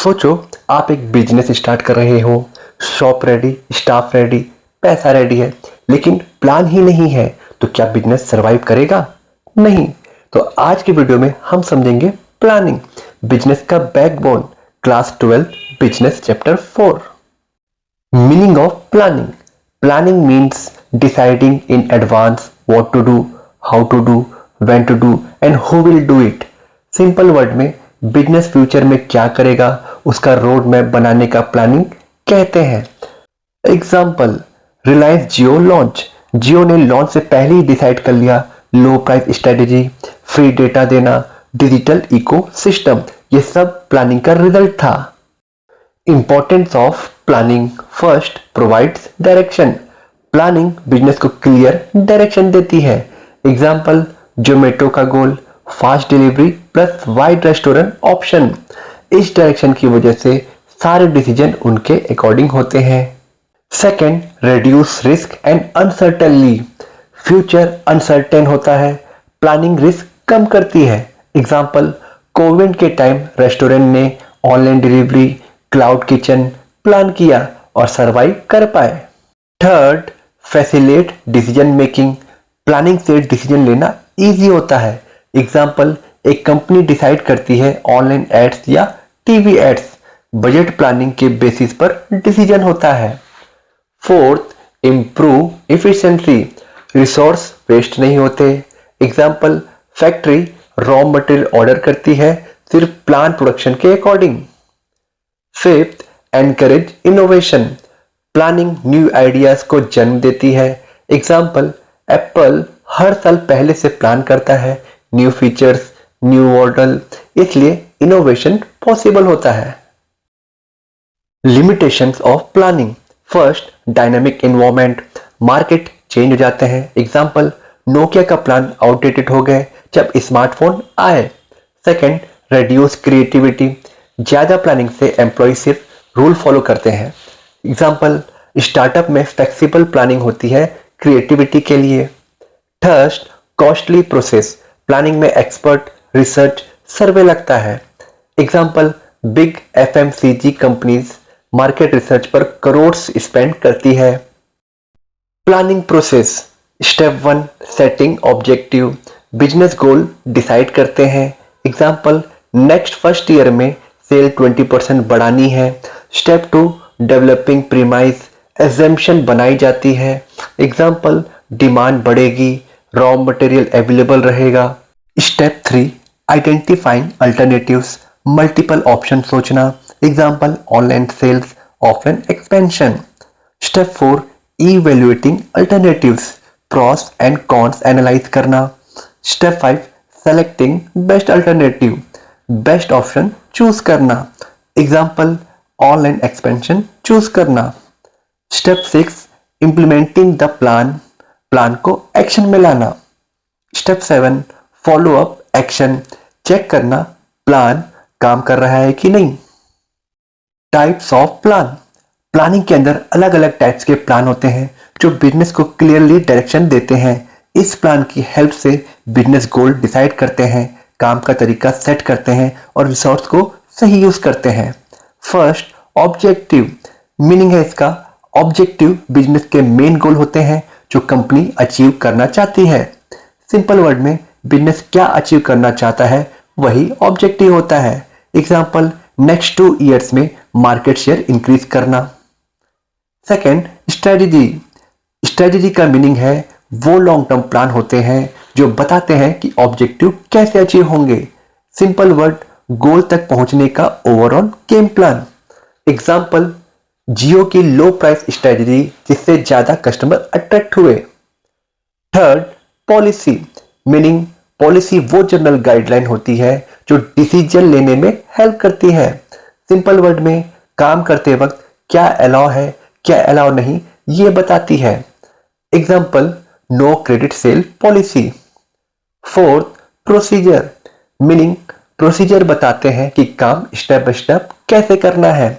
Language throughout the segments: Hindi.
सोचो आप एक बिजनेस स्टार्ट कर रहे हो। शॉप रेडी, स्टाफ रेडी, पैसा रेडी है, लेकिन प्लान ही नहीं है। तो क्या बिजनेस सरवाइव करेगा? नहीं। तो आज की वीडियो में हम समझेंगे प्लानिंग, बिजनेस का backbone. Class 12 business chapter 4। Meaning of planning. Planning means deciding in advance what to do, how to do, when to do and who will do it. Simple word में बिजनेस फ्यूचर में क्या करेगा उसका रोड मैप बनाने का प्लानिंग कहते हैं। Example, Reliance Jio launch. जियो ने लॉन्च से पहले ही डिसाइड कर लिया low price strategy, free data देना, डिजिटल इको सिस्टम। ये सब प्लानिंग का रिजल्ट था। Importance of planning. First, provides direction. Planning business को क्लियर डायरेक्शन देती है। एग्जाम्पल, जोमेटो का goal fast delivery plus wide restaurant option. इस डायरेक्शन की वजह से सारे डिसीजन उनके अकॉर्डिंग होते हैं। Second, reduce risk and अनसर्टेनली। Future uncertain होता है, प्लानिंग रिस्क कम करती है। एग्जाम्पल, कोविड के टाइम रेस्टोरेंट ने online delivery, cloud kitchen plan किया और सरवाइव कर पाए। Third, facilitate decision making. Planning से डिसीजन लेना इजी होता है। एग्जाम्पल, एक कंपनी डिसाइड करती है ऑनलाइन एड्स या टीवी एड्स, बजट प्लानिंग के बेसिस पर डिसीजन होता है। Fourth, improve efficiency. Resource waste नहीं होते। Example, factory raw material order करती है सिर्फ प्लान प्रोडक्शन के according. Fifth, encourage innovation. Planning new ideas को जन्म देती है। एग्जाम्पल, एप्पल हर साल पहले से प्लान करता है न्यू फीचर्स, न्यू मॉडल, इसलिए इनोवेशन पॉसिबल होता है। Limitations of planning. First, dynamic environment. Market change हो जाते हैं। एग्जाम्पल, नोकिया का प्लान आउटडेटेड हो गए जब स्मार्टफोन आए। Second, reduce creativity. ज्यादा प्लानिंग से एम्प्लॉय सिर्फ रूल फॉलो करते हैं। एग्जाम्पल, स्टार्टअप में फ्लेक्सिबल प्लानिंग होती है क्रिएटिविटी के लिए। Third, costly process. प्लानिंग में एक्सपर्ट, रिसर्च, सर्वे लगता है। Example, big FMCG companies market research पर करोड़ स्पेंड करती है। Planning process. Step 1, setting objective. Business goal decide करते हैं। एग्जाम्पल, नेक्स्ट फर्स्ट ईयर में सेल 20% बढ़ानी है। Step 2, developing premise. एजम्पशन बनाई जाती है। एग्जाम्पल, डिमांड बढ़ेगी, रॉ मटेरियल अवेलेबल रहेगा। Step 3, identifying alternatives. Multiple option सोचना। Example, online sales, offline expansion. Step 4, evaluating alternatives. Pros and cons analyse करना। Step 5, selecting best alternative. Best option choose करना। एग्जाम्पल, ऑनलाइन एक्सपेंशन चूज करना। Step 6, implementing the plan. Plan को एक्शन में लाना। Step 7, follow up action. Check करना प्लान काम कर रहा है कि नहीं। Types of plan. प्लानिंग के अंदर अलग अलग टाइप्स के प्लान होते हैं जो बिजनेस को क्लियरली डायरेक्शन देते हैं। इस प्लान की हेल्प से बिजनेस गोल डिसाइड करते हैं, काम का तरीका सेट करते हैं और रिसोर्स को सही यूज करते हैं। First, objective. मीनिंग है इसका, ऑब्जेक्टिव बिजनेस के मेन गोल होते हैं जो कंपनी अचीव करना चाहती है। सिंपल वर्ड में बिजनेस क्या अचीव करना चाहता है वही ऑब्जेक्टिव होता है। एग्जाम्पल, नेक्स्ट 2 ईयर्स में मार्केट शेयर इंक्रीज करना। Second, strategy. स्ट्रेटजी का मीनिंग है वो लॉन्ग टर्म प्लान होते हैं जो बताते हैं कि ऑब्जेक्टिव कैसे अचीव होंगे। सिंपल वर्ड, गोल तक पहुंचने का ओवरऑल गेम प्लान। एग्जाम्पल, जियो की लो प्राइस स्ट्रेटजी जिससे ज्यादा कस्टमर अट्रैक्ट हुए। Third, policy. मीनिंग, पॉलिसी वो जनरल गाइडलाइन होती है जो डिसीजन लेने में हेल्प करती है। सिंपल वर्ड में काम करते वक्त क्या अलाउ है, क्या अलाउ नहीं, ये बताती है। Example, no credit sale policy. Fourth, procedure. Meaning, procedure बताते हैं कि काम स्टेप बाय स्टेप कैसे करना है।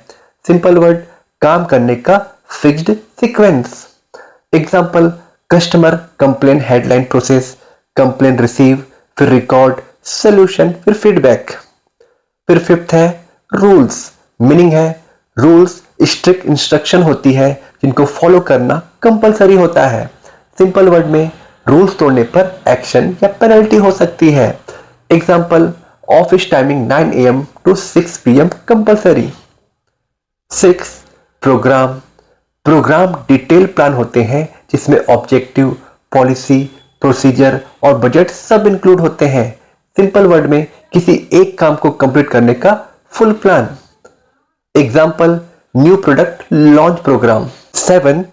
सिंपल वर्ड, काम करने का fixed sequence. Example, customer complain headline process, complain receive, फिर रिकॉर्ड, सोल्यूशन, फिर फीडबैक। फिर फिफ्थ है रूल्स। मीनिंग है रूल्स स्ट्रिक्ट इंस्ट्रक्शन होती है जिनको फॉलो करना कंपलसरी होता है। सिंपल वर्ड में रूल्स तोड़ने पर एक्शन या पेनल्टी हो सकती है। Example, office timing 9 AM to 6 PM compulsory. 6. Programme. Programme detail plan होते हैं जिसमें ऑब्जेक्टिव, पॉलिसी, प्रोसीजर और बजट सब इंक्लूड होते हैं। सिंपल वर्ड में किसी एक काम को कंप्लीट करने का full plan. Example, new product launch programme. 7.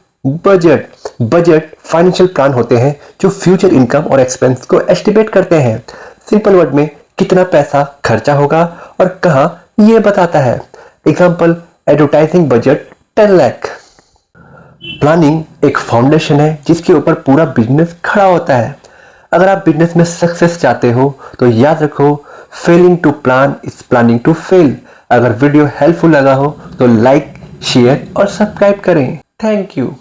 Budget. Budget financial plan होते हैं जो फ्यूचर इनकम और एक्सपेंस को एस्टिमेट करते हैं। सिंपल वर्ड में कितना पैसा खर्चा होगा और कहां यह बताता है। Example, advertising budget 10 lakh. Planning एक फाउंडेशन है जिसके ऊपर पूरा बिजनेस खड़ा होता है। अगर आप बिजनेस में सक्सेस चाहते हो तो याद रखो, failing to plan is planning to fail. अगर वीडियो हेल्पफुल लगा हो तो लाइक, शेयर और सब्सक्राइब करें। Thank you.